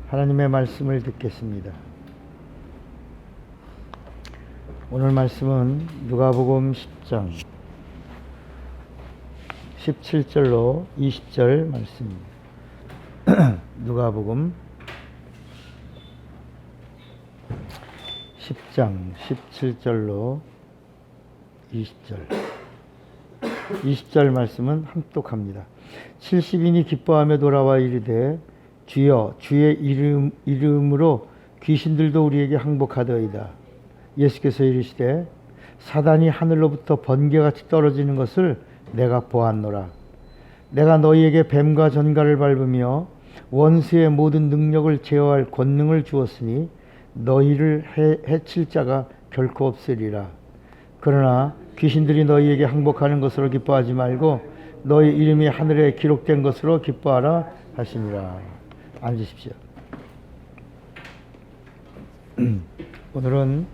하나님의 말씀을 듣겠습니다. 오늘 말씀은 누가복음 10장 17절로 20절 말씀입니다. 누가복음 10장 17절로 20절 20절 말씀은 함독합니다. 70인이 기뻐하며 돌아와 이르되 주여 주의 이름으로 귀신들도 우리에게 항복하더이다. 예수께서 이르시되 사단이 하늘로부터 번개같이 떨어지는 것을 내가 보았노라. 내가 너희에게 뱀과 전갈을 밟으며 원수의 모든 능력을 제어할 권능을 주었으니 너희를 해칠 자가 결코 없으리라. 그러나 귀신들이 너희에게 항복하는 것으로 기뻐하지 말고 너희 이름이 하늘에 기록된 것으로 기뻐하라 하시니라. 앉으십시오. 오늘은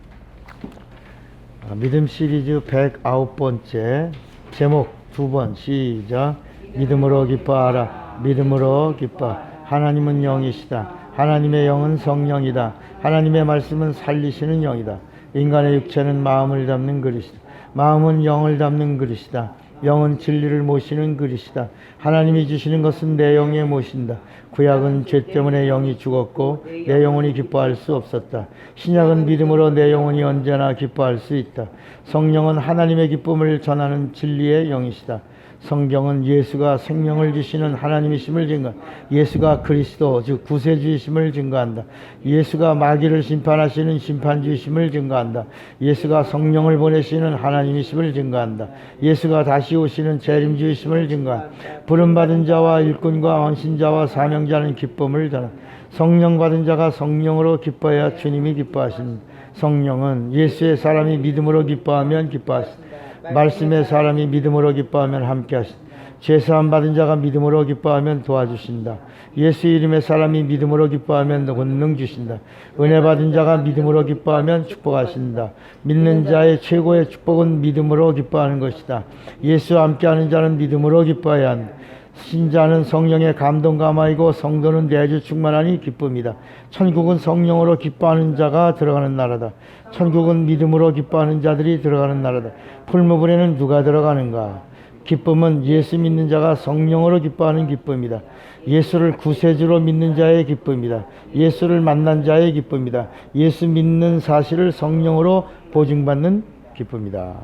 믿음 시리즈 109번째 제목 2번 시작. 믿음으로 기뻐하라. 믿음으로 기뻐. 하나님은 영이시다. 하나님의 영은 성령이다. 하나님의 말씀은 살리시는 영이다. 인간의 육체는 마음을 담는 그릇이다. 마음은 영을 담는 그릇이다. 영은 진리를 모시는 그릇이다. 하나님이 주시는 것은 내 영에 모신다. 구약은 죄 때문에 영이 죽었고 내 영혼이 기뻐할 수 없었다. 신약은 믿음으로 내 영혼이 언제나 기뻐할 수 있다. 성령은 하나님의 기쁨을 전하는 진리의 영이시다. 성경은 예수가 생명을 주시는 하나님이심을 증거한다. 예수가 그리스도 즉 구세주이심을 증거한다. 예수가 마귀를 심판하시는 심판주이심을 증거한다. 예수가 성령을 보내시는 하나님이심을 증거한다. 예수가 다시 오시는 재림주이심을 증거한다. 부름받은 자와 일꾼과 헌신자와 사명자는 기쁨을 전한다. 성령 받은 자가 성령으로 기뻐해야 주님이 기뻐하신다. 성령은 예수의 사람이 믿음으로 기뻐하면 기뻐하신다. 말씀의 사람이 믿음으로 기뻐하면 함께 하신다. 죄사함 받은 자가 믿음으로 기뻐하면 도와주신다. 예수 이름의 사람이 믿음으로 기뻐하면 권능 주신다. 은혜 받은 자가 믿음으로 기뻐하면 축복하신다. 믿는 자의 최고의 축복은 믿음으로 기뻐하는 것이다. 예수와 함께하는 자는 믿음으로 기뻐해야 한다. 신자는 성령의 감동감화이고 성도는 내주 충만하니 기쁨이다. 천국은 성령으로 기뻐하는 자가 들어가는 나라다. 천국은 믿음으로 기뻐하는 자들이 들어가는 나라다. 풀무불에는 누가 들어가는가? 기쁨은 예수 믿는 자가 성령으로 기뻐하는 기쁨이다. 예수를 구세주로 믿는 자의 기쁨이다. 예수를 만난 자의 기쁨이다. 예수 믿는 사실을 성령으로 보증받는 기쁨이다.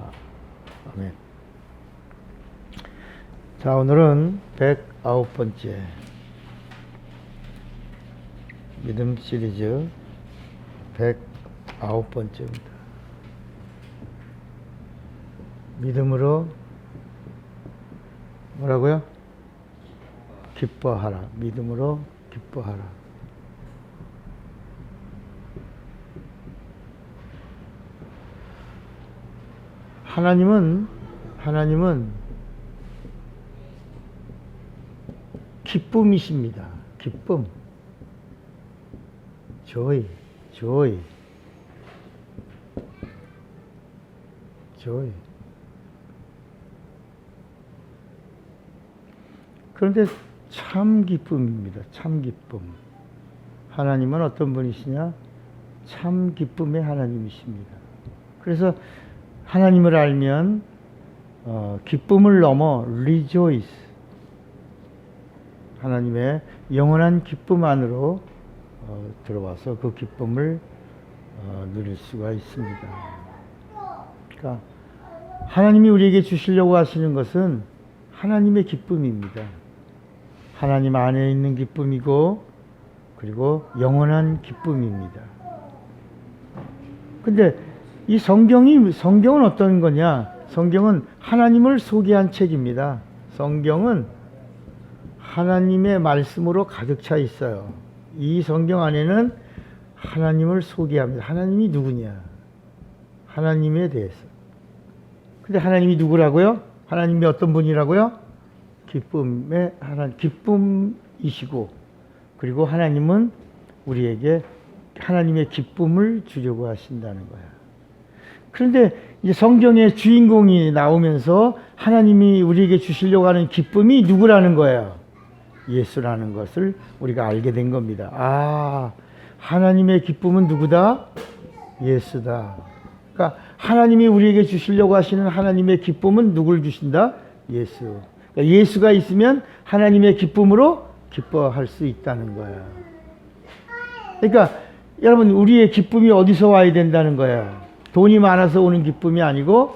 아멘. 자, 오늘은 109번째 믿음 시리즈 109번째입니다. 믿음으로 뭐라고요? 기뻐하라. 믿음으로 기뻐하라. 하나님은 기쁨이십니다. 기쁨. joy. 그런데 참 기쁨입니다. 참 기쁨. 하나님은 어떤 분이시냐? 참 기쁨의 하나님이십니다. 그래서 하나님을 알면 기쁨을 넘어 rejoice. 하나님의 영원한 기쁨 안으로 들어와서 그 기쁨을 누릴 수가 있습니다. 그러니까 하나님이 우리에게 주시려고 하시는 것은 하나님의 기쁨입니다. 하나님 안에 있는 기쁨이고 그리고 영원한 기쁨입니다. 근데 이 성경은 어떤 거냐? 성경은 하나님을 소개한 책입니다. 성경은 하나님의 말씀으로 가득 차 있어요. 이 성경 안에는 하나님을 소개합니다. 하나님이 누구냐? 하나님에 대해서. 근데 하나님이 누구라고요? 하나님이 어떤 분이라고요? 기쁨이시고, 그리고 하나님은 우리에게 하나님의 기쁨을 주려고 하신다는 거야. 그런데 이제 성경의 주인공이 나오면서 하나님이 우리에게 주시려고 하는 기쁨이 누구라는 거예요? 예수라는 것을 우리가 알게 된 겁니다. 아, 하나님의 기쁨은 누구다? 예수다. 그러니까 하나님이 우리에게 주시려고 하시는 하나님의 기쁨은 누굴 주신다? 예수. 그러니까 예수가 있으면 하나님의 기쁨으로 기뻐할 수 있다는 거야. 그러니까 여러분, 우리의 기쁨이 어디서 와야 된다는 거예요? 돈이 많아서 오는 기쁨이 아니고,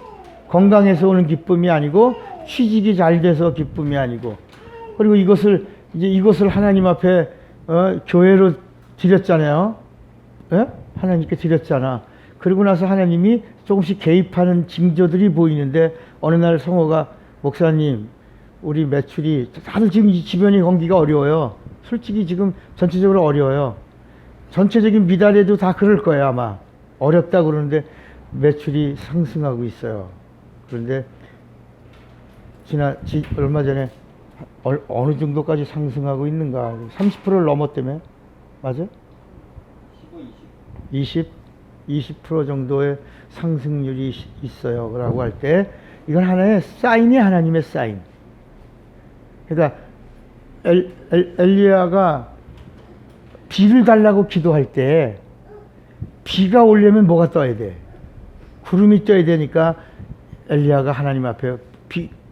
건강해서 오는 기쁨이 아니고, 취직이 잘 돼서 기쁨이 아니고, 그리고 이것을 하나님 앞에 교회로 드렸잖아요. 예? 하나님께 드렸잖아. 그러고 나서 하나님이 조금씩 개입하는 징조들이 보이는데, 어느 날 성호가, 목사님, 우리 매출이, 다들 지금 이 주변의 경기가 어려워요. 솔직히 지금 전체적으로 어려워요. 전체적인 미달에도 다 그럴 거예요, 아마. 어렵다 그러는데 매출이 상승하고 있어요. 그런데 얼마 전에 어느 정도까지 상승하고 있는가? 30%를 넘었다며? 맞아? 20% 정도의 상승률이 있어요. 라고 할 때, 이건 하나의 사인이 하나님의 사인. 그러니까 엘리야가 비를 달라고 기도할 때, 비가 오려면 뭐가 떠야 돼? 구름이 떠야 되니까 엘리야가 하나님 앞에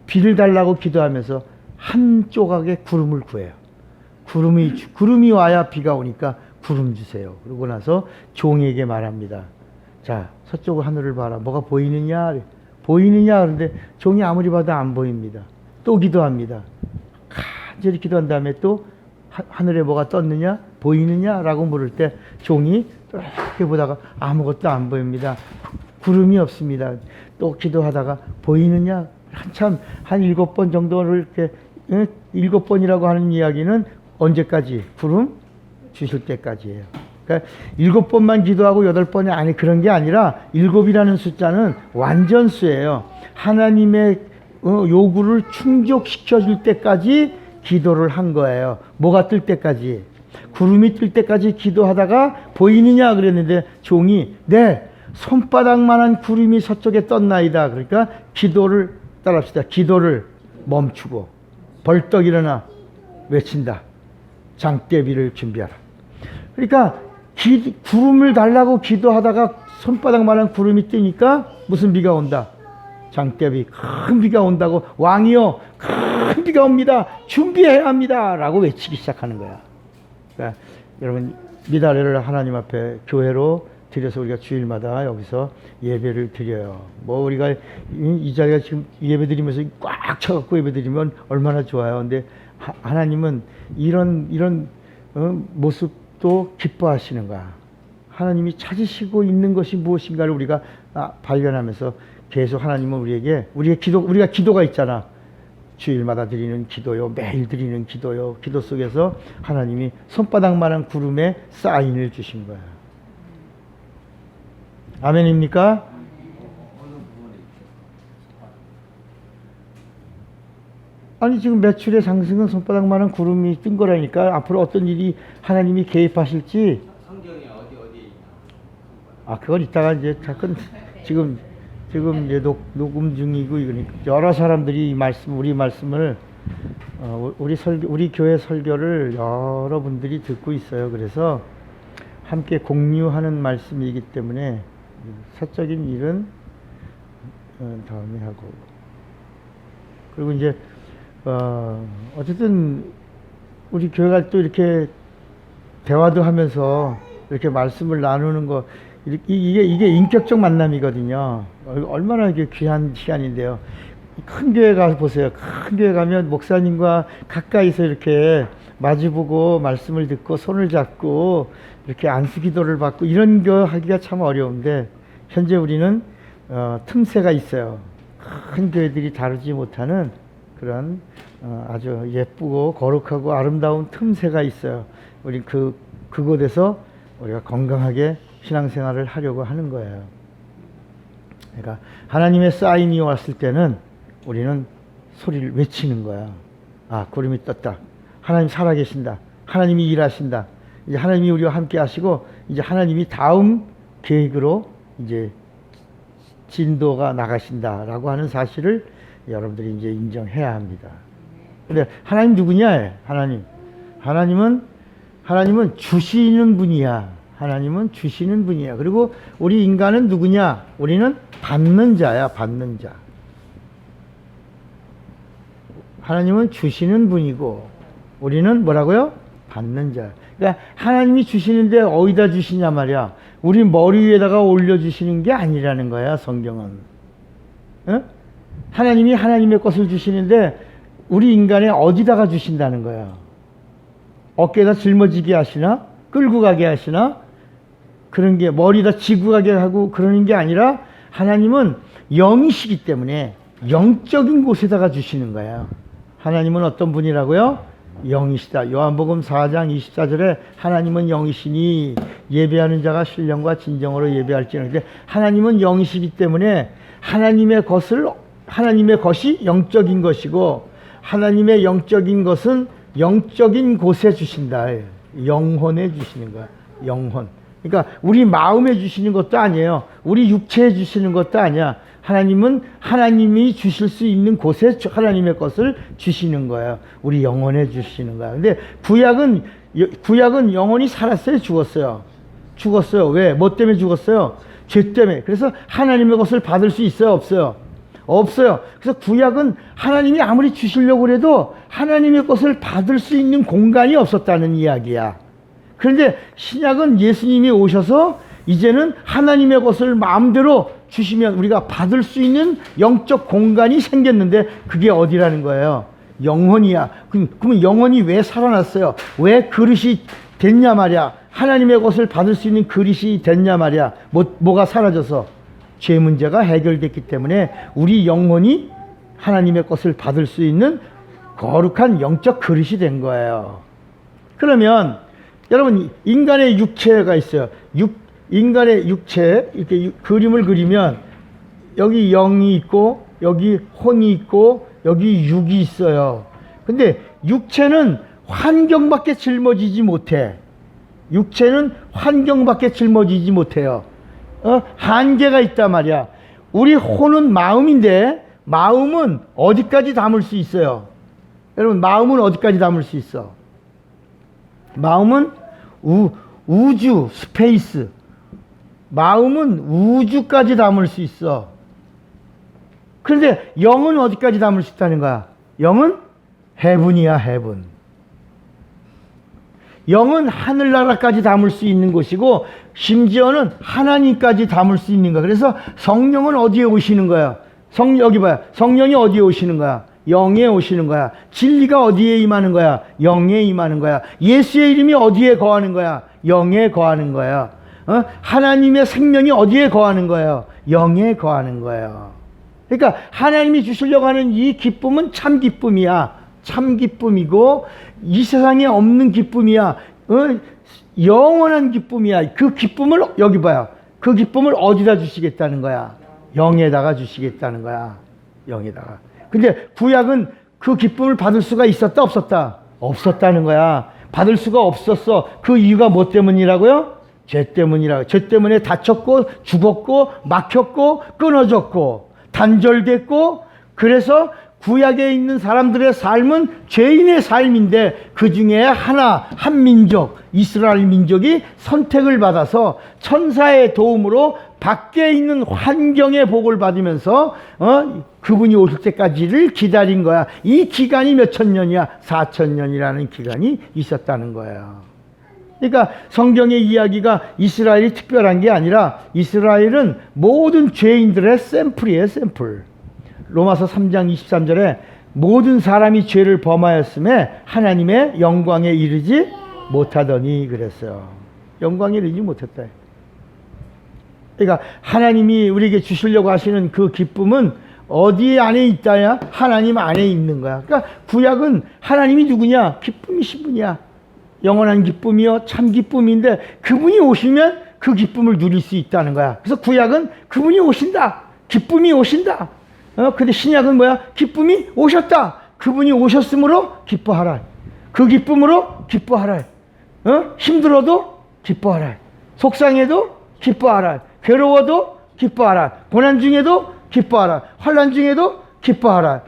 비를 달라고 기도하면서 한 조각의 구름을 구해요. 구름이 와야 비가 오니까 구름 주세요. 그러고 나서 종에게 말합니다. 자, 서쪽 하늘을 봐라. 뭐가 보이느냐? 보이느냐? 그런데 종이 아무리 봐도 안 보입니다. 또 기도합니다. 간절히 기도한 다음에 또 하늘에 뭐가 떴느냐? 보이느냐? 라고 물을 때 종이 이렇게 보다가 아무것도 안 보입니다. 구름이 없습니다. 또 기도하다가 보이느냐? 한참 한 7번 정도를 이렇게 7번이라고 하는 이야기는 언제까지? 구름 주실 때까지예요. 그러니까 7번만 기도하고 8번이 아니 그런 게 아니라 7이라는 숫자는 완전수예요. 하나님의 요구를 충족시켜 줄 때까지 기도를 한 거예요. 뭐가 뜰 때까지? 구름이 뜰 때까지 기도하다가 보이느냐 그랬는데 종이 네, 손바닥만한 구름이 서쪽에 떴나이다. 그러니까 기도를 따라합시다. 기도를 멈추고 벌떡 일어나 외친다. 장대비를 준비하라. 그러니까 구름을 달라고 기도하다가 손바닥만한 구름이 뜨니까 무슨 비가 온다? 장대비, 큰 비가 온다고. 왕이여, 큰 비가 옵니다. 준비해야 합니다. 라고 외치기 시작하는 거야. 그러니까 여러분, 미달레를 하나님 앞에 교회로 드려서 우리가 주일마다 여기서 예배를 드려요. 뭐 우리가 이 자리가 지금 예배 드리면서 꽉 차갖고 예배 드리면 얼마나 좋아요. 근데 하나님은 이런 모습도 기뻐하시는 거야. 하나님이 찾으시고 있는 것이 무엇인가를 우리가 발견하면서 계속 하나님은 우리가 기도가 있잖아. 주일마다 드리는 기도요, 매일 드리는 기도요. 기도 속에서 하나님이 손바닥만한 구름에 사인을 주신 거야. 아멘입니까? 아니 지금 매출의 상승은 손바닥만한 구름이 뜬 거라니까. 앞으로 어떤 일이 하나님이 개입하실지. 성경에 어디에 있나? 그건 이따가 이제 지금 이제 녹음 중이고 이거니까 여러 사람들이 우리 말씀을 우리 교회 설교를 여러분들이 듣고 있어요. 그래서 함께 공유하는 말씀이기 때문에 사적인 일은 다음에 하고, 그리고 이제 어쨌든 우리 교회가 또 이렇게 대화도 하면서 이렇게 말씀을 나누는 거, 이게 인격적 만남이거든요. 얼마나 이게 귀한 시간인데요. 큰 교회 가서 보세요. 큰 교회 가면 목사님과 가까이서 이렇게 마주보고 말씀을 듣고 손을 잡고 이렇게 안수 기도를 받고 이런 거 하기가 참 어려운데, 현재 우리는 틈새가 있어요. 큰 교회들이 다루지 못하는 그런 아주 예쁘고 거룩하고 아름다운 틈새가 있어요. 우리 그곳에서 우리가 건강하게 신앙생활을 하려고 하는 거예요. 그러니까 하나님의 사인이 왔을 때는 우리는 소리를 외치는 거야. 구름이 떴다. 하나님 살아계신다. 하나님이 일하신다. 이제 하나님이 우리와 함께 하시고, 이제 하나님이 다음 계획으로 이제 진도가 나가신다라고 하는 사실을 여러분들이 이제 인정해야 합니다. 근데 하나님 누구냐? 하나님은 주시는 분이야. 하나님은 주시는 분이야. 그리고 우리 인간은 누구냐? 우리는 받는 자야, 받는 자. 하나님은 주시는 분이고 우리는 뭐라고요? 받는 자. 그러니까 하나님이 주시는데 어디다 주시냐 말이야. 우리 머리 위에다가 올려주시는 게 아니라는 거야, 성경은. 어? 하나님이 하나님의 것을 주시는데 우리 인간에 어디다가 주신다는 거야. 어깨에다 짊어지게 하시나? 끌고 가게 하시나? 그런 게 머리에다 지고 가게 하고 그러는 게 아니라 하나님은 영이시기 때문에 영적인 곳에다가 주시는 거야. 하나님은 어떤 분이라고요? 영이시다. 요한복음 4장 24절에 하나님은 영이시니 예배하는 자가 신령과 진정으로 예배할지는. 하나님은 영이시기 때문에 하나님의 것이 영적인 것이고 하나님의 영적인 것은 영적인 곳에 주신다. 영혼에 주시는 거야. 영혼. 그러니까 우리 마음에 주시는 것도 아니에요. 우리 육체에 주시는 것도 아니야. 하나님은 하나님이 주실 수 있는 곳에 하나님의 것을 주시는 거예요. 우리 영혼에 주시는 거야. 근데 구약은 영혼이 살았어요? 죽었어요? 죽었어요. 왜? 뭐 때문에 죽었어요? 죄 때문에. 그래서 하나님의 것을 받을 수 있어요? 없어요? 없어요. 그래서 구약은 하나님이 아무리 주시려고 해도 하나님의 것을 받을 수 있는 공간이 없었다는 이야기야. 그런데 신약은 예수님이 오셔서 이제는 하나님의 것을 마음대로 주시면 우리가 받을 수 있는 영적 공간이 생겼는데 그게 어디라는 거예요? 영혼이야. 그러면 영혼이 왜 살아났어요? 왜 그릇이 됐냐 말이야. 하나님의 것을 받을 수 있는 그릇이 됐냐 말이야. 뭐가 사라져서? 죄 문제가 해결됐기 때문에 우리 영혼이 하나님의 것을 받을 수 있는 거룩한 영적 그릇이 된 거예요. 그러면 여러분 인간의 육체가 있어요. 인간의 육체 이렇게 그림을 그리면 여기 영이 있고 여기 혼이 있고 여기 육이 있어요. 근데 육체는 환경밖에 짊어지지 못해. 육체는 환경밖에 짊어지지 못해요. 한계가 있단 말이야. 우리 혼은 마음인데 마음은 어디까지 담을 수 있어요? 여러분 마음은 어디까지 담을 수 있어? 마음은 우주, 스페이스. 마음은 우주까지 담을 수 있어. 그런데 영은 어디까지 담을 수 있다는 거야? 영은 헤븐이야, 헤븐. 영은 하늘나라까지 담을 수 있는 곳이고 심지어는 하나님까지 담을 수 있는 거야. 그래서 성령은 어디에 오시는 거야? 여기 봐요. 성령이 어디에 오시는 거야? 영에 오시는 거야. 진리가 어디에 임하는 거야? 영에 임하는 거야. 예수의 이름이 어디에 거하는 거야? 영에 거하는 거야. 하나님의 생명이 어디에 거하는 거예요? 영에 거하는 거예요. 그러니까 하나님이 주시려고 하는 이 기쁨은 참 기쁨이야. 참 기쁨이고 이 세상에 없는 기쁨이야. 영원한 기쁨이야. 그 기쁨을 여기 봐요. 그 기쁨을 어디다 주시겠다는 거야? 영에다가 주시겠다는 거야. 영에다가. 근데 구약은 그 기쁨을 받을 수가 있었다 없었다? 없었다는 거야. 받을 수가 없었어. 그 이유가 뭐 때문이라고요? 죄 때문이라. 죄 때문에 다쳤고 죽었고 막혔고 끊어졌고 단절됐고. 그래서 구약에 있는 사람들의 삶은 죄인의 삶인데 그 중에 한 민족, 이스라엘 민족이 선택을 받아서 천사의 도움으로 밖에 있는 환경의 복을 받으면서 그분이 오실 때까지를 기다린 거야. 이 기간이 몇천 년이야? 4,000년이라는 기간이 있었다는 거예요. 그러니까 성경의 이야기가 이스라엘이 특별한 게 아니라 이스라엘은 모든 죄인들의 샘플이에요, 샘플. 로마서 3장 23절에 모든 사람이 죄를 범하였음에 하나님의 영광에 이르지 못하더니 그랬어요. 영광에 이르지 못했다. 그러니까 하나님이 우리에게 주시려고 하시는 그 기쁨은 어디 안에 있다야? 하나님 안에 있는 거야. 그러니까 구약은 하나님이 누구냐? 기쁨이신 분이야. 영원한 기쁨이요 참 기쁨인데 그분이 오시면 그 기쁨을 누릴 수 있다는 거야. 그래서 구약은 그분이 오신다. 기쁨이 오신다. 근데 신약은 뭐야? 기쁨이 오셨다. 그분이 오셨으므로 기뻐하라. 그 기쁨으로 기뻐하라. 힘들어도 기뻐하라. 속상해도 기뻐하라. 괴로워도 기뻐하라. 고난 중에도 기뻐하라. 환난 중에도 기뻐하라.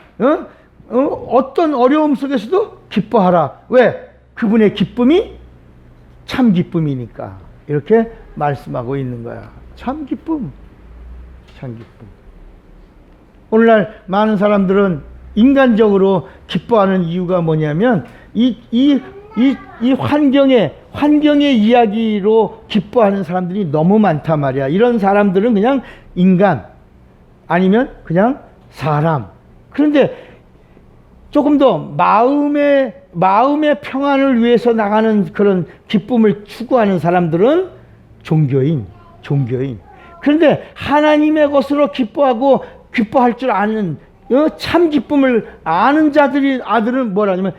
어떤 어려움 속에서도 기뻐하라. 왜? 그분의 기쁨이 참 기쁨이니까. 이렇게 말씀하고 있는 거야. 참 기쁨. 참 기쁨. 오늘날 많은 사람들은 인간적으로 기뻐하는 이유가 뭐냐면 이 환경의 이야기로 기뻐하는 사람들이 너무 많단 말이야. 이런 사람들은 그냥 인간 아니면 그냥 사람. 그런데 조금 더 마음의 평안을 위해서 나가는 그런 기쁨을 추구하는 사람들은 종교인. 그런데 하나님의 것으로 기뻐할 줄 아는 참 기쁨을 아는 아들은 뭐라냐면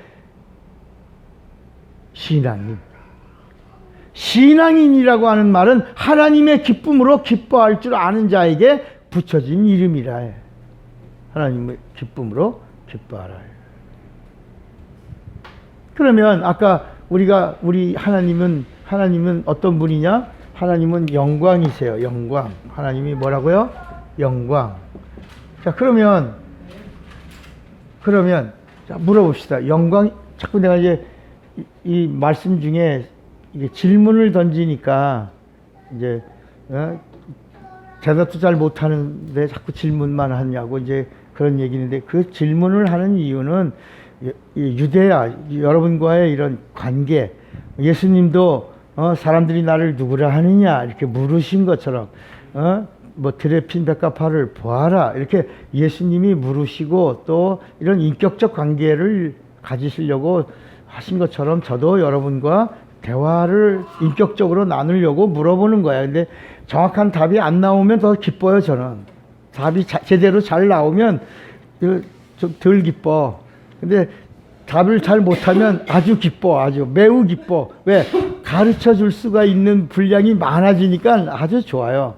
신앙인이라고 하는 말은 하나님의 기쁨으로 기뻐할 줄 아는 자에게 붙여진 이름이라 해. 하나님의 기쁨으로 기뻐하라. 그러면 아까 우리 하나님은 어떤 분이냐? 하나님은 영광이세요. 영광. 하나님이 뭐라고요? 영광. 자, 그러면 자, 물어봅시다. 영광, 자꾸 내가 이제 이 말씀 중에 이게 질문을 던지니까 이제 대답도 잘 못하는데 자꾸 질문만 하냐고 이제 그런 얘기인데, 그 질문을 하는 이유는 유대야 여러분과의 이런 관계, 예수님도 사람들이 나를 누구라 하느냐 이렇게 물으신 것처럼 뭐 들에 핀 백합화를 보아라 이렇게 예수님이 물으시고 또 이런 인격적 관계를 가지시려고 하신 것처럼 저도 여러분과 대화를 인격적으로 나누려고 물어보는 거야. 근데 정확한 답이 안 나오면 더 기뻐요. 저는 답이 제대로 잘 나오면 좀 덜 기뻐. 근데 답을 잘 못하면 아주 기뻐. 아주 매우 기뻐. 왜? 가르쳐 줄 수가 있는 분량이 많아지니까 아주 좋아요.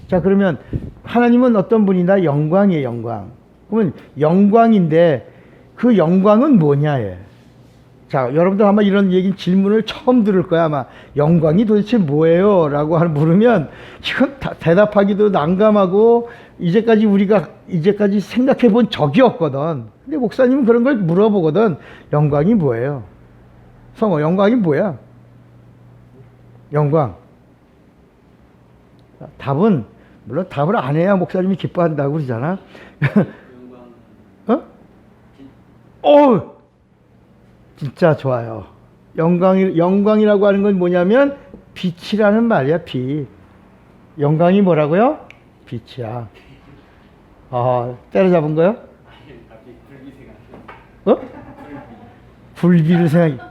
자, 그러면 하나님은 어떤 분이다? 영광이에요. 영광. 그러면 영광인데 그 영광은 뭐냐? 자, 여러분들 아마 이런 질문을 처음 들을 거야. 아마 영광이 도대체 뭐예요? 라고 물으면 이건 대답하기도 난감하고 우리가 이제까지 생각해 본 적이 없거든. 근데 목사님은 그런 걸 물어보거든. 영광이 뭐예요? 성호, 영광이 뭐야? 영광. 답은 물론 답을 안 해야 목사님이 기뻐한다고 그러잖아. 진짜 좋아요. 영광이라고 하는 건 뭐냐면 빛이라는 말이야. 빛. 영광이 뭐라고요? 빛이야. 때려잡은 거요?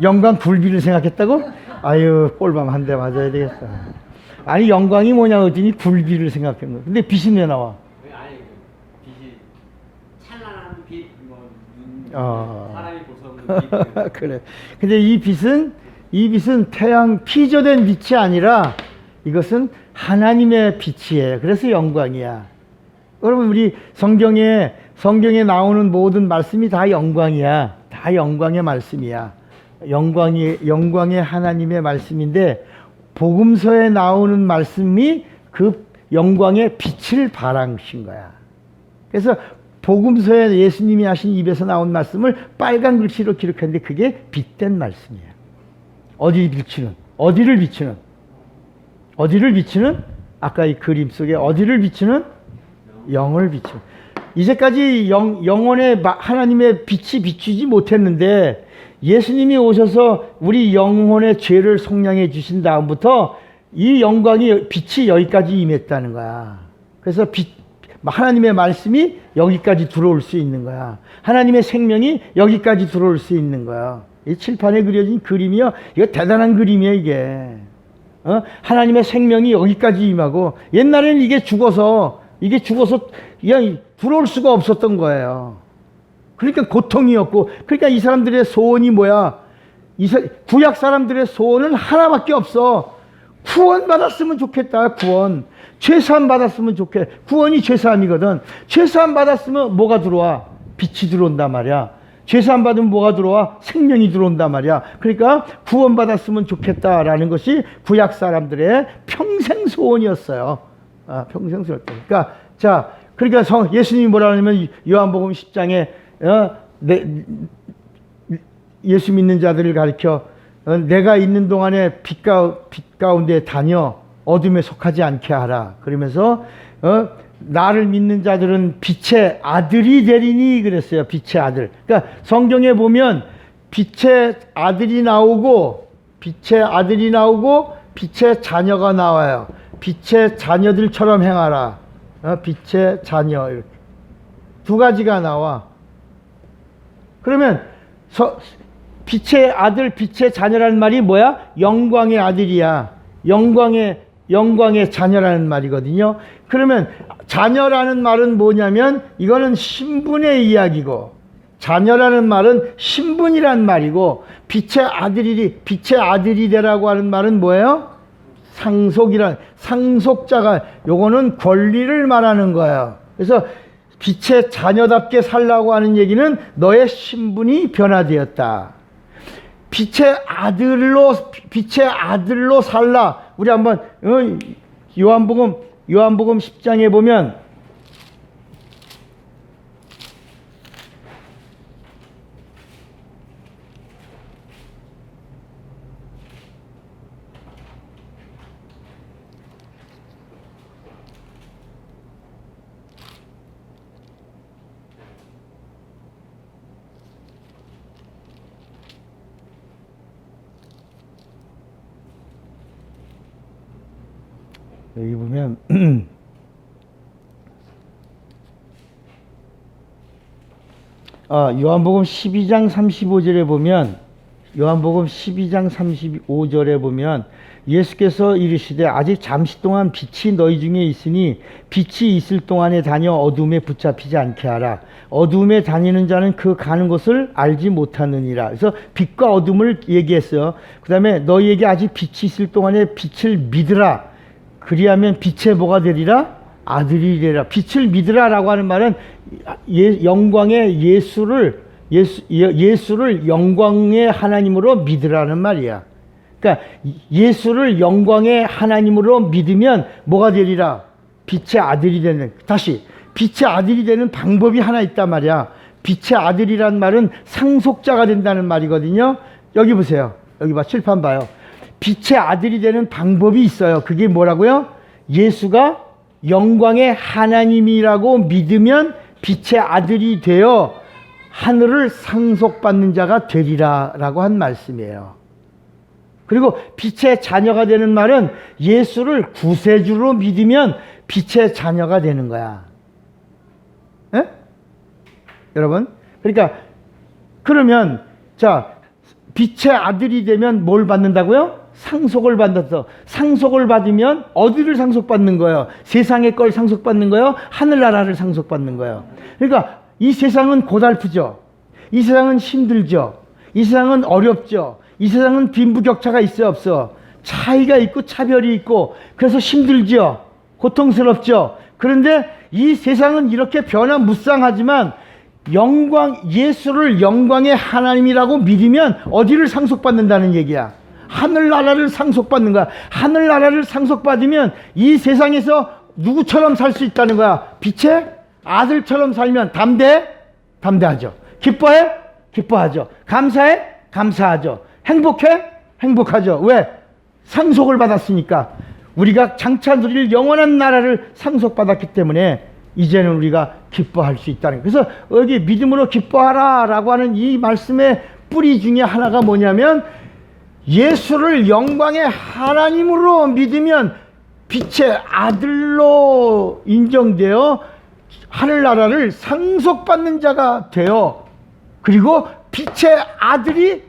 영광 굴비를 생각했다고? 아유, 꼴밤 한 대 맞아야 되겠다. 아니, 영광이 뭐냐 그랬더니 굴비를 생각한 거. 근데 빛은 왜 나와? 아니, 빛이 찬란한 빛, 사람이 볼 수 없는 빛. 그래. 근데 이 빛은 태양 피조된 빛이 아니라 이것은 하나님의 빛이에요. 그래서 영광이야. 여러분, 우리 성경에 나오는 모든 말씀이 다 영광이야. 다 영광의 말씀이야. 영광의 하나님의 말씀인데, 복음서에 나오는 말씀이 그 영광의 빛을 발하신 거야. 그래서 복음서에 예수님이 하신 입에서 나온 말씀을 빨간 글씨로 기록했는데 그게 빛된 말씀이에요. 어디를 비추는? 아까 이 그림 속에 어디를 비추는? 영을 비추는. 이제까지 영혼의 하나님의 빛이 비추지 못했는데 예수님이 오셔서 우리 영혼의 죄를 속량해 주신 다음부터 이 빛이 여기까지 임했다는 거야. 그래서 하나님의 말씀이 여기까지 들어올 수 있는 거야. 하나님의 생명이 여기까지 들어올 수 있는 거야. 이 칠판에 그려진 그림이요, 이거 대단한 그림이에요. 하나님의 생명이 여기까지 임하고, 옛날에는 이게 죽어서 그냥 들어올 수가 없었던 거예요. 그러니까 고통이었고, 그러니까 이 사람들의 소원이 뭐야? 구약 사람들의 소원은 하나밖에 없어. 구원 받았으면 좋겠다. 죄사함 받았으면 좋겠다. 구원이 죄사함이거든. 죄사함 받았으면 뭐가 들어와? 빛이 들어온단 말이야. 죄사함 받으면 뭐가 들어와? 생명이 들어온단 말이야. 그러니까 구원 받았으면 좋겠다라는 것이 구약 사람들의 평생 소원이었어요. 평생 소원. 그러니까 예수님이 뭐라 하냐면 요한복음 10장에 예수 믿는 자들을 가리켜 내가 있는 동안에 빛 가운데 다녀 어둠에 속하지 않게 하라. 그러면서 나를 믿는 자들은 빛의 아들이 되리니 그랬어요. 빛의 아들. 그러니까 성경에 보면 빛의 아들이 나오고 빛의 자녀가 나와요. 빛의 자녀들처럼 행하라. 빛의 자녀 이렇게 두 가지가 나와. 그러면 빛의 아들, 빛의 자녀라는 말이 뭐야? 영광의 아들이야. 영광의 자녀라는 말이거든요. 그러면 자녀라는 말은 뭐냐면 이거는 신분의 이야기고, 자녀라는 말은 신분이란 말이고, 빛의 아들이 되라고 하는 말은 뭐예요? 상속자가, 요거는 권리를 말하는 거예요. 그래서 빛의 자녀답게 살라고 하는 얘기는 너의 신분이 변화되었다. 빛의 아들로 살라. 우리 한번 요한복음 10장에 보면 여기 보면 요한복음 12장 35절에 보면 예수께서 이르시되 아직 잠시 동안 빛이 너희 중에 있으니 빛이 있을 동안에 다녀 어둠에 붙잡히지 않게 하라. 어둠에 다니는 자는 그 가는 곳을 알지 못하느니라. 그래서 빛과 어둠을 얘기했어요. 그 다음에 너희에게 아직 빛이 있을 동안에 빛을 믿으라. 그리하면 빛의 뭐가 되리라? 아들이 되리라. 빛을 믿으라 라고 하는 말은 영광의 예수를 영광의 하나님으로 믿으라는 말이야. 그러니까 예수를 영광의 하나님으로 믿으면 뭐가 되리라? 빛의 아들이 되는. 다시 빛의 아들이 되는 방법이 하나 있단 말이야. 빛의 아들이란 말은 상속자가 된다는 말이거든요. 여기 보세요. 여기 칠판 봐요. 빛의 아들이 되는 방법이 있어요. 그게 뭐라고요? 예수가 영광의 하나님이라고 믿으면 빛의 아들이 되어 하늘을 상속받는 자가 되리라 라고 한 말씀이에요. 그리고 빛의 자녀가 되는 말은 예수를 구세주로 믿으면 빛의 자녀가 되는 거야. 에? 여러분? 그러면 자, 빛의 아들이 되면 뭘 받는다고요? 상속을 받았어. 상속을 받으면 어디를 상속받는 거예요? 세상의 걸 상속받는 거예요? 하늘나라를 상속받는 거예요. 그러니까 이 세상은 고달프죠. 이 세상은 힘들죠. 이 세상은 어렵죠. 이 세상은 빈부격차가 있어 없어? 차이가 있고 차별이 있고 그래서 힘들죠. 고통스럽죠. 그런데 이 세상은 이렇게 변화무쌍하지만 예수를 영광의 하나님이라고 믿으면 어디를 상속받는다는 얘기야? 하늘나라를 상속받는 거야. 하늘나라를 상속받으면 이 세상에서 누구처럼 살 수 있다는 거야? 빛의 아들처럼 살면 담대하죠. 기뻐해? 기뻐하죠. 감사해? 감사하죠. 행복해? 행복하죠. 왜? 상속을 받았으니까. 우리가 장차 누릴 영원한 나라를 상속받았기 때문에 이제는 우리가 기뻐할 수 있다는 거예요. 그래서 여기 믿음으로 기뻐하라 라고 하는 이 말씀의 뿌리 중에 하나가 뭐냐면 예수를 영광의 하나님으로 믿으면 빛의 아들로 인정되어 하늘나라를 상속받는 자가 되어 그리고 빛의 아들이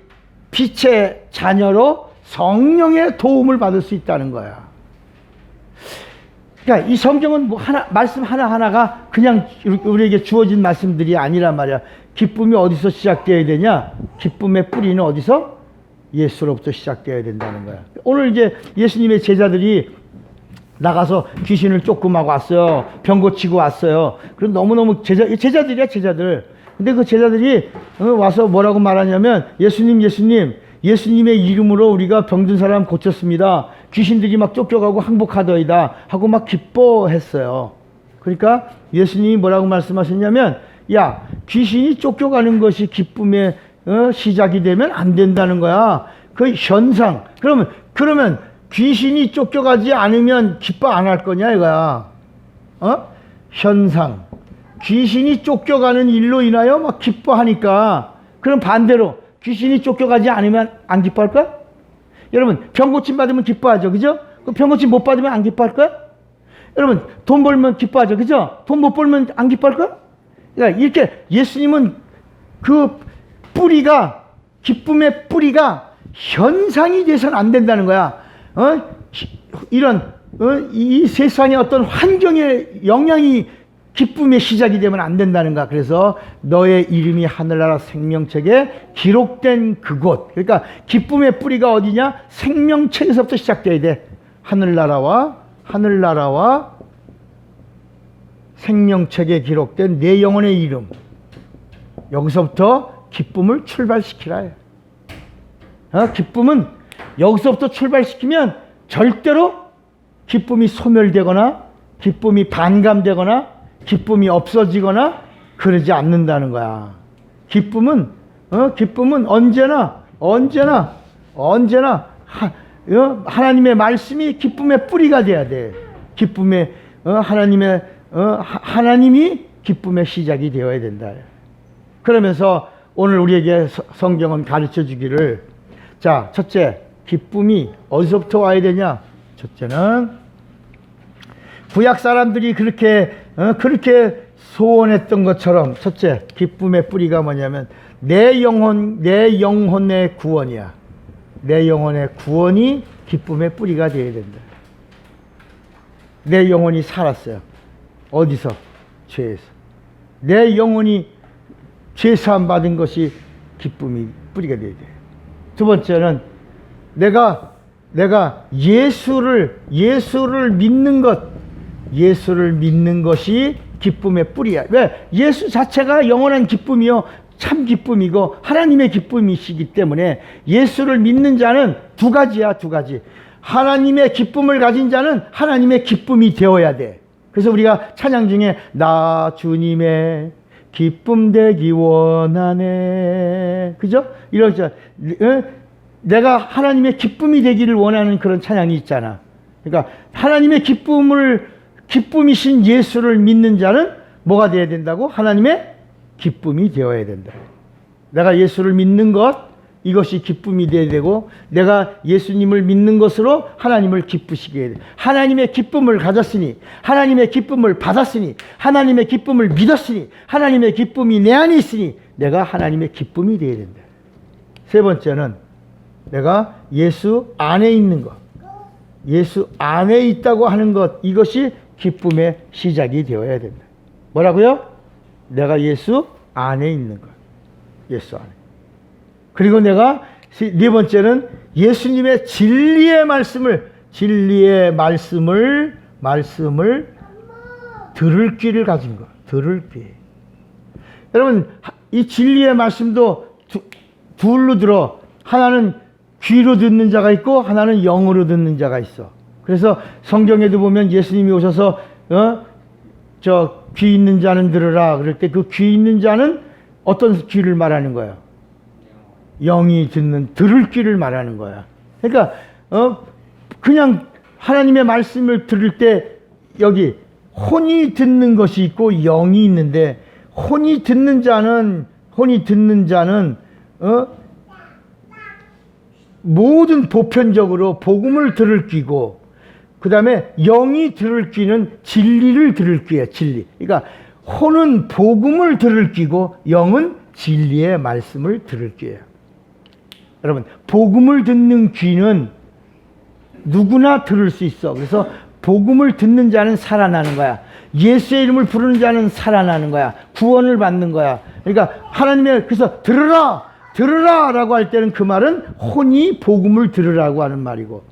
빛의 자녀로 성령의 도움을 받을 수 있다는 거야. 그러니까 이 성경은 말씀 하나하나가 그냥 우리에게 주어진 말씀들이 아니란 말이야. 기쁨이 어디서 시작되어야 되냐? 기쁨의 뿌리는 어디서? 예수로부터 시작되어야 된다는 거야. 오늘 이제 예수님의 제자들이 나가서 귀신을 쫓고막 왔어요. 병 고치고 왔어요. 그럼 너무너무 제자들이야, 제자들. 근데 그 제자들이 와서 뭐라고 말하냐면 예수님의 이름으로 우리가 병든 사람 고쳤습니다. 귀신들이 막 쫓겨가고 항복하더이다 하고 막 기뻐했어요. 그러니까 예수님이 뭐라고 말씀하셨냐면 야, 귀신이 쫓겨가는 것이 기쁨의 시작이 되면 안 된다는 거야. 그 현상. 그러면 귀신이 쫓겨가지 않으면 기뻐 안 할 거냐 이거야. 현상. 귀신이 쫓겨가는 일로 인하여 막 기뻐하니까, 그럼 반대로 귀신이 쫓겨가지 않으면 안 기뻐할까? 여러분, 병 고침 받으면 기뻐하죠, 그죠? 병 고침 못 받으면 안 기뻐할까? 여러분, 돈 벌면 기뻐하죠, 그죠? 돈 못 벌면 안 기뻐할까? 그러니까 이렇게 예수님은 그 뿌리가, 기쁨의 뿌리가 현상이 돼서는 안 된다는 거야. 이 세상의 어떤 환경의 영향이 기쁨의 시작이 되면 안 된다는 거야. 그래서 너의 이름이 하늘나라 생명책에 기록된 그곳. 그러니까 기쁨의 뿌리가 어디냐? 생명책에서부터 시작돼야 돼. 하늘나라와 생명책에 기록된 내 영혼의 이름. 여기서부터 기쁨을 출발시키라. 기쁨은 여기서부터 출발시키면 절대로 기쁨이 소멸되거나 기쁨이 반감되거나 기쁨이 없어지거나 그러지 않는다는 거야. 기쁨은 언제나 하나님의 말씀이 기쁨의 뿌리가 돼야 돼. 기쁨의 하나님이 기쁨의 시작이 되어야 된다. 그러면서 오늘 우리에게 성경은 가르쳐 주기를, 자, 첫째, 기쁨이 어디서부터 와야 되냐? 첫째는 구약 사람들이 그렇게 소원했던 것처럼, 첫째, 기쁨의 뿌리가 뭐냐면 내 영혼의 구원이야. 내 영혼의 구원이 기쁨의 뿌리가 되어야 된다. 내 영혼이 살았어요. 어디서? 죄에서. 내 영혼이 죄사함 받은 것이 기쁨이 뿌리가 되어야 돼. 두 번째는 내가 예수를 믿는 것이 기쁨의 뿌리야. 왜? 예수 자체가 영원한 기쁨이요, 참 기쁨이고 하나님의 기쁨이시기 때문에 예수를 믿는 자는 두 가지야, 두 가지. 하나님의 기쁨을 가진 자는 하나님의 기쁨이 되어야 돼. 그래서 우리가 찬양 중에 나 주님의 기쁨 되기 원하네, 그죠? 이러죠. 내가 하나님의 기쁨이 되기를 원하는 그런 찬양이 있잖아. 그러니까 하나님의 기쁨이신 예수를 믿는 자는 뭐가 되어야 된다고? 하나님의 기쁨이 되어야 된다. 내가 예수를 믿는 것, 이것이 기쁨이 되어야 되고, 내가 예수님을 믿는 것으로 하나님을 기쁘시게 해야 돼. 하나님의 기쁨을 가졌으니, 하나님의 기쁨을 받았으니, 하나님의 기쁨을 믿었으니, 하나님의 기쁨이 내 안에 있으니 내가 하나님의 기쁨이 되어야 된다. 세 번째는 내가 예수 안에 있는 것, 예수 안에 있다고 하는 것, 이것이 기쁨의 시작이 되어야 된다. 뭐라고요? 내가 예수 안에 있는 것, 예수 안에. 그리고 내가 네 번째는 예수님의 진리의 말씀을 들을 귀를 가진 것, 들을 귀. 여러분, 이 진리의 말씀도 둘로 들어. 하나는 귀로 듣는 자가 있고 하나는 영으로 듣는 자가 있어. 그래서 성경에도 보면 예수님이 오셔서 귀 있는 자는 들으라 그럴 때 그 귀 있는 자는 어떤 귀를 말하는 거예요? 영이 듣는, 들을 귀를 말하는 거야. 그러니까 그냥 하나님의 말씀을 들을 때 여기 혼이 듣는 것이 있고 영이 있는데, 혼이 듣는 자는 모든 보편적으로 복음을 들을 귀고, 그 다음에 영이 들을 귀는 진리를 들을 귀야, 진리. 그러니까 혼은 복음을 들을 귀고 영은 진리의 말씀을 들을 귀예요. 여러분, 복음을 듣는 귀는 누구나 들을 수 있어. 그래서 복음을 듣는 자는 살아나는 거야. 예수의 이름을 부르는 자는 살아나는 거야. 구원을 받는 거야. 그러니까 그래서 들으라 라고 할 때는 그 말은 혼이 복음을 들으라고 하는 말이고,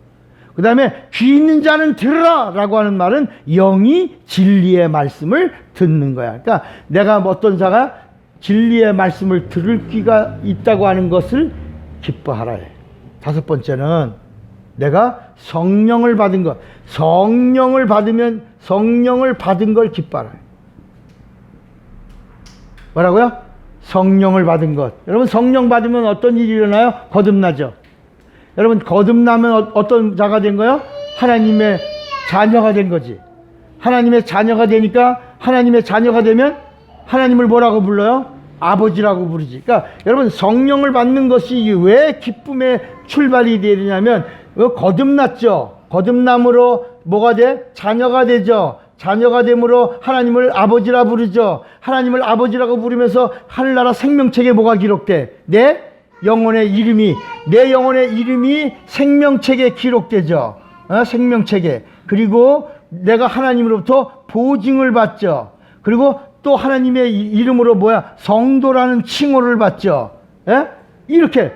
그 다음에 귀 있는 자는 들으라 라고 하는 말은 영이 진리의 말씀을 듣는 거야. 그러니까 내가 어떤 자가 진리의 말씀을 들을 귀가 있다고 하는 것을 기뻐하라 해. 다섯 번째는 내가 성령을 받은 것, 성령을 받은 걸 기뻐하라 해. 뭐라고요? 성령을 받은 것. 여러분 성령 받으면 어떤 일이 일어나요? 거듭나죠. 여러분 거듭나면 어떤 자가 된 거예요? 하나님의 자녀가 된 거지. 하나님의 자녀가 되니까 하나님의 자녀가 되면 하나님을 뭐라고 불러요? 아버지라고 부르지. 그러니까 여러분 성령을 받는 것이 왜 기쁨의 출발이 되느냐면 거듭났죠. 거듭남으로 뭐가 돼? 자녀가 되죠. 자녀가 됨으로 하나님을 아버지라 부르죠. 하나님을 아버지라고 부르면서 하늘나라 생명책에 뭐가 기록돼? 내 영혼의 이름이 생명책에 기록되죠. 생명책에. 그리고 내가 하나님으로부터 보증을 받죠. 그리고 또 하나님의 이름으로 성도라는 칭호를 받죠. 예? 이렇게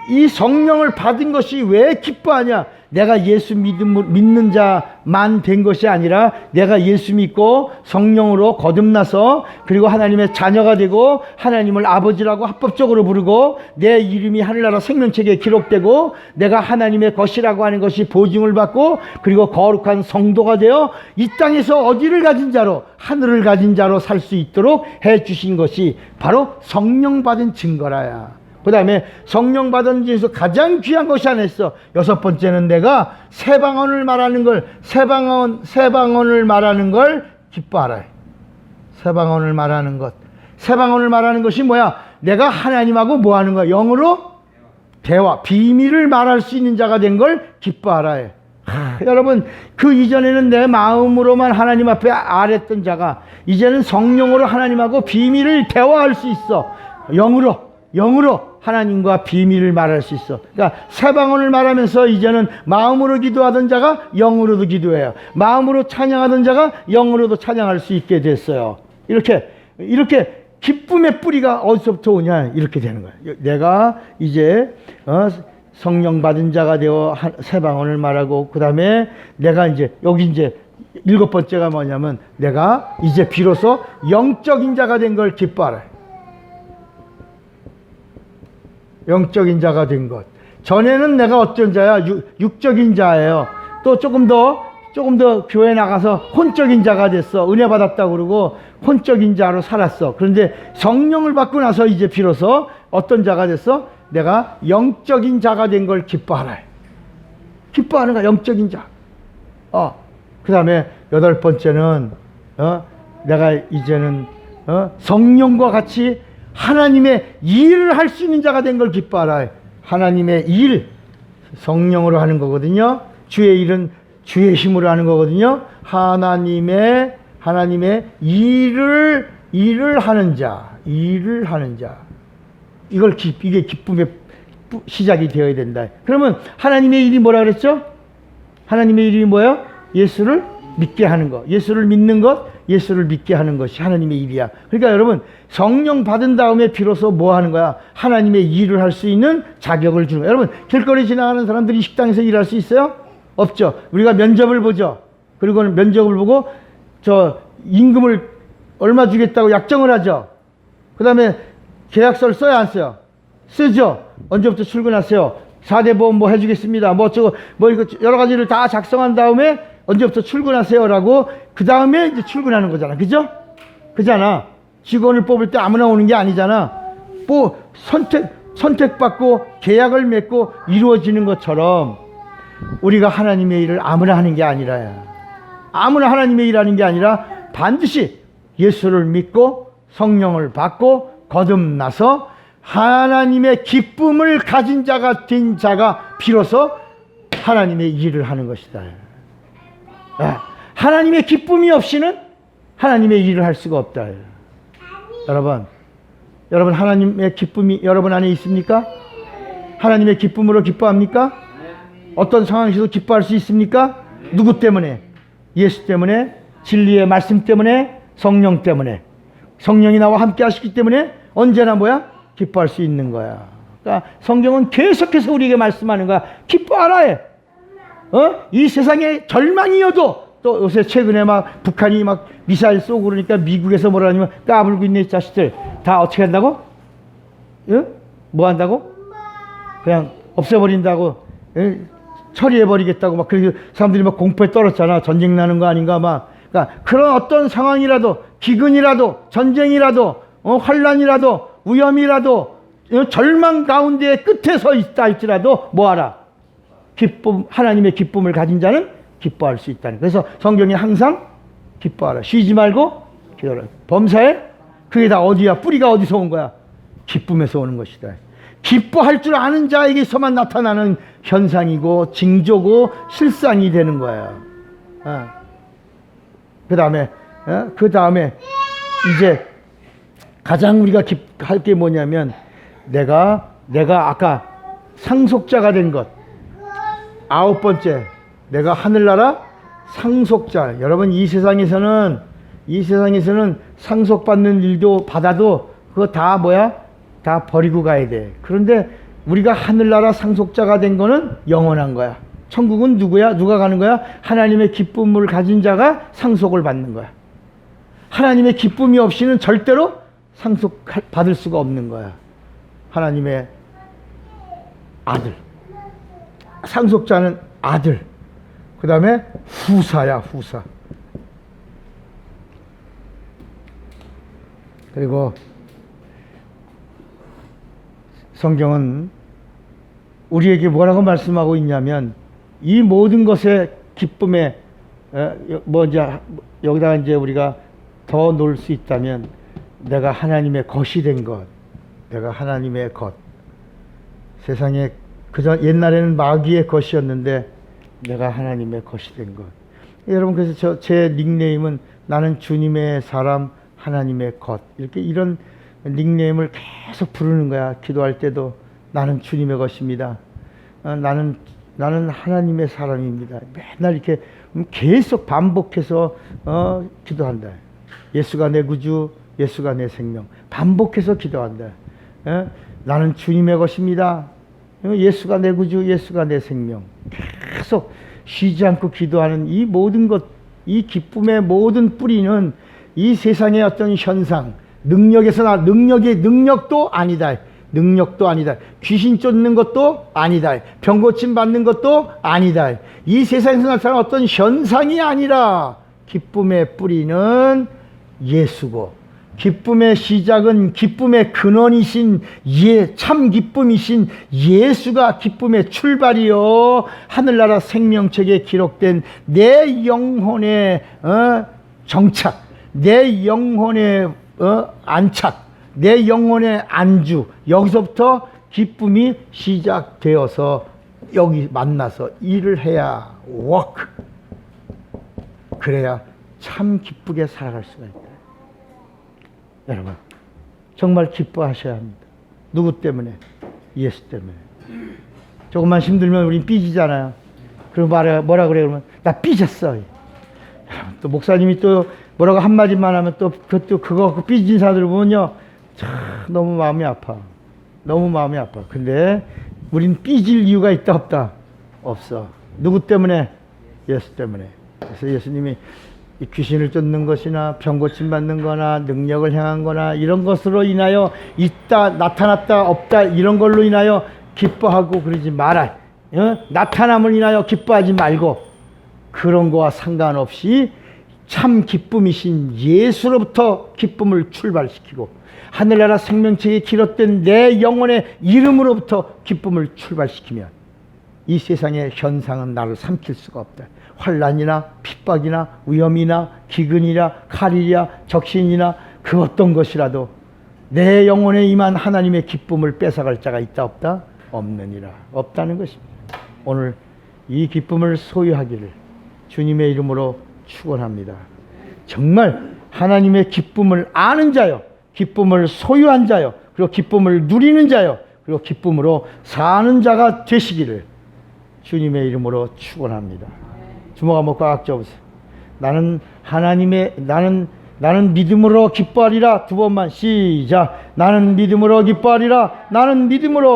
이 성령을 받은 것이 왜 기뻐하냐? 내가 예수 믿는 자만 된 것이 아니라 내가 예수 믿고 성령으로 거듭나서 그리고 하나님의 자녀가 되고 하나님을 아버지라고 합법적으로 부르고 내 이름이 하늘나라 생명책에 기록되고 내가 하나님의 것이라고 하는 것이 보증을 받고 그리고 거룩한 성도가 되어 이 땅에서 어디를 가진 자로? 하늘을 가진 자로 살 수 있도록 해 주신 것이 바로 성령 받은 증거라야. 그 다음에 성령 받은 중에서 가장 귀한 것이 하나 있어. 6번째는 내가 새 방언을 말하는 걸 기뻐하라. 새 방언을 말하는 것. 새 방언을 말하는 것이 뭐야? 내가 하나님하고 뭐 하는 거야? 영으로 대화, 비밀을 말할 수 있는 자가 된 걸 기뻐하라. 여러분 그 이전에는 내 마음으로만 하나님 앞에 아랬던 자가 이제는 성령으로 하나님하고 비밀을 대화할 수 있어. 영으로 하나님과 비밀을 말할 수 있어. 그러니까 새 방언을 말하면서 이제는 마음으로 기도하던 자가 영으로도 기도해요. 마음으로 찬양하던 자가 영으로도 찬양할 수 있게 됐어요. 이렇게 기쁨의 뿌리가 어디서부터 오냐? 이렇게 되는 거예요. 내가 이제 성령 받은 자가 되어 새 방언을 말하고 그 다음에 내가 여기 7번째가 뭐냐면 내가 이제 비로소 영적인 자가 된 걸 기뻐하라. 영적인 자가 된 것. 전에는 내가 어떤 자야? 육적인 자예요. 또 조금 더 교회 나가서 혼적인 자가 됐어. 은혜 받았다고 그러고 혼적인 자로 살았어. 그런데 성령을 받고 나서 이제 비로소 어떤 자가 됐어? 내가 영적인 자가 된 걸 기뻐하라. 기뻐하는 거야, 영적인 자. 그 다음에 8번째는 내가 이제는 성령과 같이 하나님의 일을 할 수 있는 자가 된 걸 기뻐하라. 하나님의 일, 성령으로 하는 거거든요. 주의 일은 주의 힘으로 하는 거거든요. 하나님의 일을 하는 자. 이게 기쁨의 시작이 되어야 된다. 그러면 하나님의 일이 뭐라 그랬죠? 하나님의 일이 뭐예요? 예수를 믿게 하는 것. 예수를 믿는 것, 예수를 믿게 하는 것이 하나님의 일이야. 그러니까 여러분 성령 받은 다음에 비로소 뭐 하는 거야? 하나님의 일을 할 수 있는 자격을 주는 거야. 여러분 길거리 지나가는 사람들이 식당에서 일할 수 있어요? 없죠. 우리가 면접을 보죠. 그리고는 면접을 보고 임금을 얼마 주겠다고 약정을 하죠. 그 다음에 계약서를 써야 안 써요? 쓰죠. 언제부터 출근하세요? 4대 보험 뭐 해주겠습니다. 이거 여러 가지를 다 작성한 다음에 언제부터 출근하세요라고 그 다음에 이제 출근하는 거잖아. 그죠? 그잖아. 직원을 뽑을 때 아무나 오는 게 아니잖아. 선택받고 계약을 맺고 이루어지는 것처럼 우리가 하나님의 일을 아무나 하는 게 아니라요. 아무나 하나님의 일을 하는 게 아니라 반드시 예수를 믿고 성령을 받고 거듭나서 하나님의 기쁨을 가진 자가 된 자가 비로소 하나님의 일을 하는 것이다. 하나님의 기쁨이 없이는 하나님의 일을 할 수가 없다. 여러분 하나님의 기쁨이 여러분 안에 있습니까? 하나님의 기쁨으로 기뻐합니까? 어떤 상황에서도 기뻐할 수 있습니까? 누구 때문에? 예수 때문에, 진리의 말씀 때문에, 성령 때문에. 성령이 나와 함께 하시기 때문에 언제나 기뻐할 수 있는 거야. 그러니까 성경은 계속해서 우리에게 말씀하는 거야. 기뻐하라 해. 이 세상에 절망이어도 또 요새 최근에 북한이 미사일 쏘고 그러니까 미국에서 뭐라 하냐면 까불고 있네 이 자식들. 다 어떻게 한다고? 뭐 한다고? 그냥 없애버린다고. 처리해버리겠다고 그래서 사람들이 공포에 떨었잖아. 전쟁 나는 거 아닌가 그러니까 그런 어떤 상황이라도 기근이라도 전쟁이라도 환난이라도 위험이라도 절망 가운데 끝에 서 있다 할지라도 뭐하라? 기쁨, 하나님의 기쁨을 가진 자는 기뻐할 수 있다는. 그래서 성경에 항상 기뻐하라. 쉬지 말고 기도하라. 범사에 그게 다 어디야? 뿌리가 어디서 온 거야? 기쁨에서 오는 것이다. 기뻐할 줄 아는 자에게서만 나타나는 현상이고 징조고 실상이 되는 거야. 그 다음에 이제 가장 우리가 할 게 뭐냐면 내가 아까 상속자가 된 것. 9번째, 내가 하늘나라 상속자. 여러분 이 세상에서는 상속받는 일도 받아도 그거 다 뭐야? 다 버리고 가야 돼. 그런데 우리가 하늘나라 상속자가 된 거는 영원한 거야. 천국은 누구야? 누가 가는 거야? 하나님의 기쁨을 가진 자가 상속을 받는 거야. 하나님의 기쁨이 없이는 절대로 상속받을 수가 없는 거야. 하나님의 아들. 상속자는 아들. 그 다음에 후사야, 후사. 그리고 성경은 우리에게 뭐라고 말씀하고 있냐면 이 모든 것의 기쁨에 여기다가 이제 우리가 더 놓을 수 있다면 내가 하나님의 것이 된 것. 내가 하나님의 것. 세상에 그저 옛날에는 마귀의 것이었는데 내가 하나님의 것이 된 것. 여러분 그래서 제 닉네임은 나는 주님의 사람 하나님의 것. 이렇게 이런 닉네임을 계속 부르는 거야. 기도할 때도 나는 주님의 것입니다. 나는 하나님의 사람입니다. 맨날 이렇게 계속 반복해서 기도한다. 예수가 내 구주, 예수가 내 생명. 반복해서 기도한다. 나는 주님의 것입니다. 예수가 내 구주, 예수가 내 생명. 계속 쉬지 않고 기도하는 이 모든 것, 이 기쁨의 모든 뿌리는 이 세상의 어떤 현상, 능력도 아니다. 능력도 아니다. 귀신 쫓는 것도 아니다. 병 고침 받는 것도 아니다. 이 세상에서 나타나는 어떤 현상이 아니라 기쁨의 뿌리는 예수고, 기쁨의 시작은 기쁨의 근원이신 참 기쁨이신 예수가 기쁨의 출발이요 하늘나라 생명책에 기록된 내 영혼의 정착, 내 영혼의 안착, 내 영혼의 안주. 여기서부터 기쁨이 시작되어서 여기 만나서 일을 해야 work. 그래야 참 기쁘게 살아갈 수가 있다. 여러분 정말 기뻐하셔야 합니다. 누구 때문에? 예수 때문에. 조금만 힘들면 우린 삐지잖아요. 그럼 뭐라 그래? 그러면 나 삐졌어. 또 목사님이 또 뭐라고 한마디만 하면 또 그거 삐진 사람들 보면요 참 너무 마음이 아파. 너무 마음이 아파. 근데 우린 삐질 이유가 있다 없다? 없어. 누구 때문에? 예수 때문에. 그래서 예수님이 이 귀신을 쫓는 것이나 병 고침 받는 거나 능력을 행한 거나 이런 것으로 인하여 있다 나타났다 없다 이런 걸로 인하여 기뻐하고 그러지 마라. 나타남을 인하여 기뻐하지 말고 그런 거와 상관없이 참 기쁨이신 예수로부터 기쁨을 출발시키고 하늘나라 생명책에 기록된 내 영혼의 이름으로부터 기쁨을 출발시키면 이 세상의 현상은 나를 삼킬 수가 없다. 환난이나 핍박이나 위험이나 기근이나 칼이나 적신이나 그 어떤 것이라도 내 영혼에 임한 하나님의 기쁨을 뺏어갈 자가 있다 없다? 없느니라. 없다는 것입니다. 오늘 이 기쁨을 소유하기를 주님의 이름으로 축원합니다. 정말 하나님의 기쁨을 아는 자요, 기쁨을 소유한 자요, 그리고 기쁨을 누리는 자요, 그리고 기쁨으로 사는 자가 되시기를 주님의 이름으로 축원합니다. 주먹 한번 꽉 쥐어보세요. 나는 믿음으로 기뻐하리라. 두 번만 시작. 나는 믿음으로 기뻐하리라. 나는 믿음으로